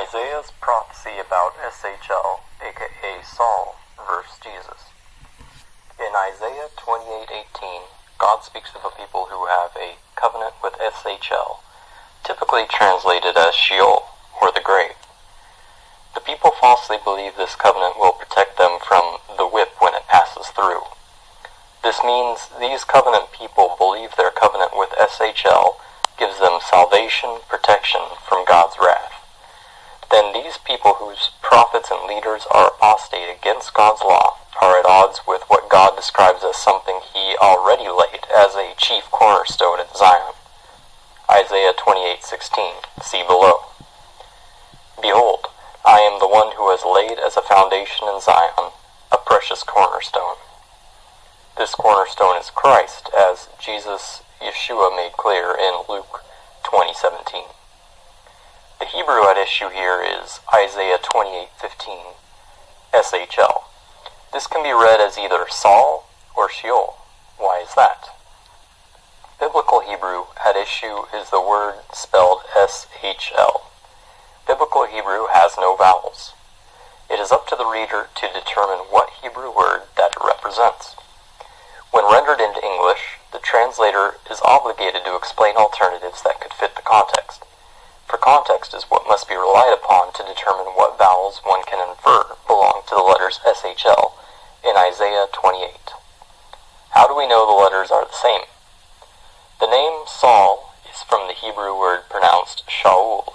Isaiah's prophecy about SHL, aka Saul, versus Jesus. In Isaiah 28:18, God speaks of a people who have a covenant with SHL, typically translated as Sheol, or the grave. The people falsely believe this covenant will protect them from the whip when it passes through. This means these covenant people believe their covenant with SHL gives them salvation, protection from God's wrath. Then these people whose prophets and leaders are apostate against God's law are at odds with what God describes as something he already laid as a chief cornerstone at Zion. Isaiah 28:16, see below. Behold, I am the one who has laid as a foundation in Zion a precious cornerstone. This cornerstone is Christ, as Jesus Yeshua made clear in Luke 20:17. The Hebrew at issue here is Isaiah 28:15, SHL. This can be read as either Saul or Sheol. Why is that? Biblical Hebrew at issue is the word spelled SHL. Biblical Hebrew has no vowels. It is up to the reader to determine what Hebrew word that it represents. When rendered into English, the translator is obligated to explain alternatives that could fit the context. For context is what must be relied upon to determine what vowels one can infer belong to the letters SHL in Isaiah 28. How do we know the letters are the same? The name Saul is from the Hebrew word pronounced Shaul.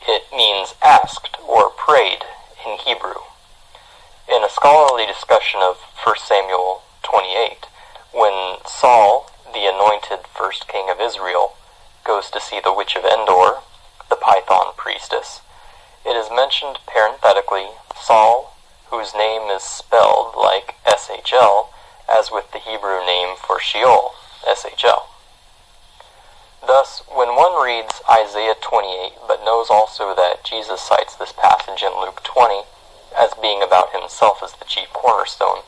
It means asked or prayed in Hebrew. In a scholarly discussion of 1 Samuel 28, when Saul, the anointed first king of Israel, goes to see the witch of Endor, the Python priestess, it is mentioned parenthetically Saul, whose name is spelled like SHL, as with the Hebrew name for Sheol, SHL. Thus, when one reads Isaiah 28, but knows also that Jesus cites this passage in Luke 20 as being about himself as the chief cornerstone,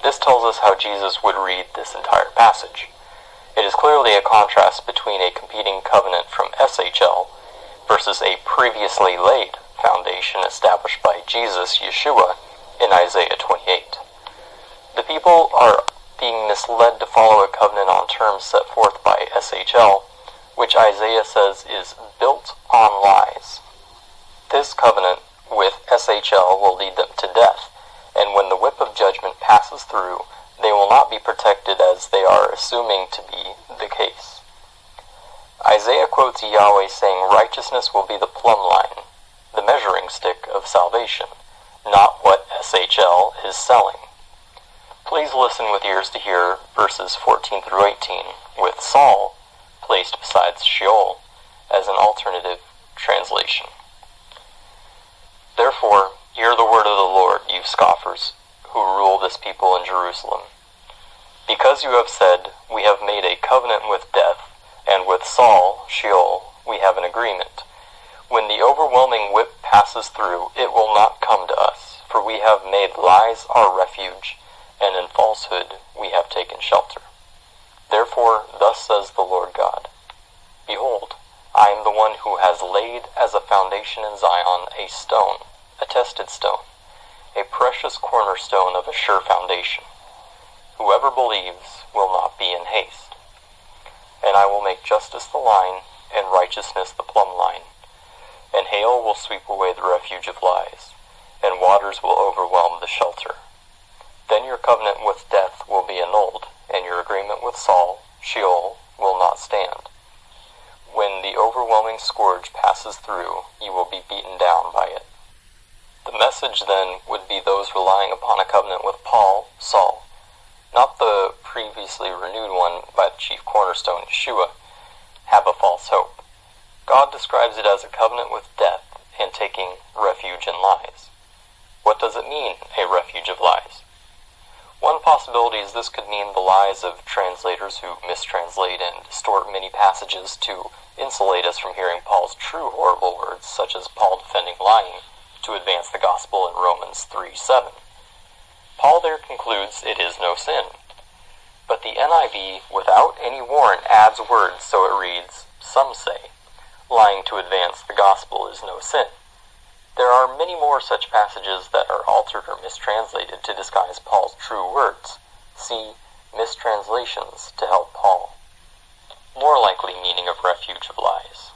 this tells us how Jesus would read this entire passage. It is clearly a contrast between a competing covenant from SHL versus a previously laid foundation established by Jesus, Yeshua, in Isaiah 28. The people are being misled to follow a covenant on terms set forth by SHL, which Isaiah says is built on lies. This covenant with SHL will lead them to death, and when the whip of judgment passes through, they will not be protected as they are assuming to be the case. Isaiah quotes Yahweh saying righteousness will be the plumb line, the measuring stick of salvation, not what SHL is selling. Please listen with ears to hear verses 14 through 18, with Saul placed beside Sheol as an alternative translation. Therefore, hear the word of the Lord, you scoffers, who rule this people in Jerusalem. Because you have said, we have made a covenant with death, and with Saul, Sheol, we have an agreement. When the overwhelming whip passes through, it will not come to us, for we have made lies our refuge, and in falsehood we have taken shelter. Therefore, thus says the Lord God, Behold, I am the one who has laid as a foundation in Zion a stone, a tested stone, a precious cornerstone of a sure foundation. Whoever believes will not be in haste. And I will make justice the line, and righteousness the plumb line. And hail will sweep away the refuge of lies, and waters will overwhelm the shelter. Then your covenant with death will be annulled, and your agreement with Saul, Sheol, will not stand. When the overwhelming scourge passes through, you will be beaten down by it. The message then would be those relying upon a covenant with Paul, Saul, not the previously renewed one by the chief cornerstone, Yeshua, have a false hope. God describes it as a covenant with death and taking refuge in lies. What does it mean, a refuge of lies? One possibility is this could mean the lies of translators who mistranslate and distort many passages to insulate us from hearing Paul's true horrible words, such as Paul defending lying to advance the gospel in Romans 3:7. Paul there concludes it is no sin. But the NIV, without any warrant, adds words so it reads, some say, lying to advance the gospel is no sin. There are many more such passages that are altered or mistranslated to disguise Paul's true words. See mistranslations to help Paul. More likely meaning of refuge of lies.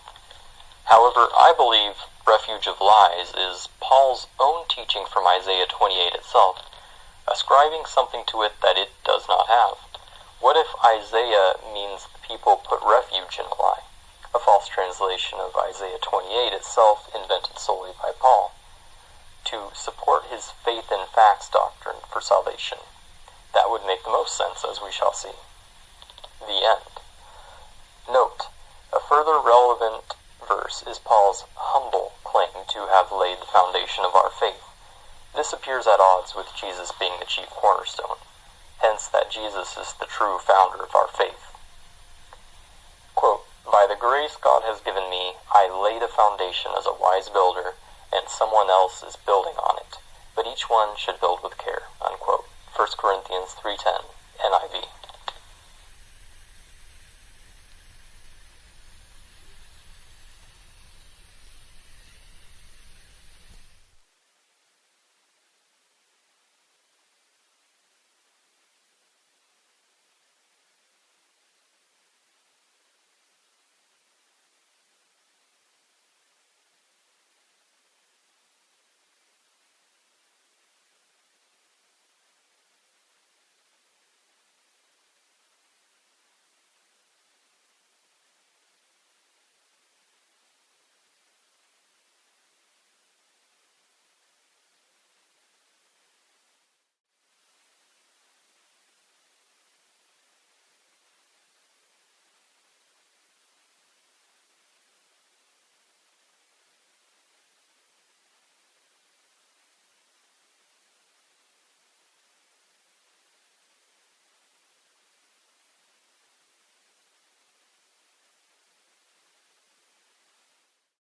However, I believe refuge of lies is Paul's own teaching from Isaiah 28 itself, ascribing something to it that it does not have. What if Isaiah means the people put refuge in a lie? A false translation of Isaiah 28 itself, invented solely by Paul, to support his faith in facts doctrine for salvation. That would make the most sense, as we shall see. The end. Note, a further relevant verse is Paul's humble claim to have laid the foundation of our faith. This appears at odds with Jesus being the chief cornerstone, hence that Jesus is the true founder of our faith. Quote, "By the grace God has given me, I laid a foundation as a wise builder, and someone else is building on it, but each one should build with care." Unquote. 1 Corinthians 3:10, NIV.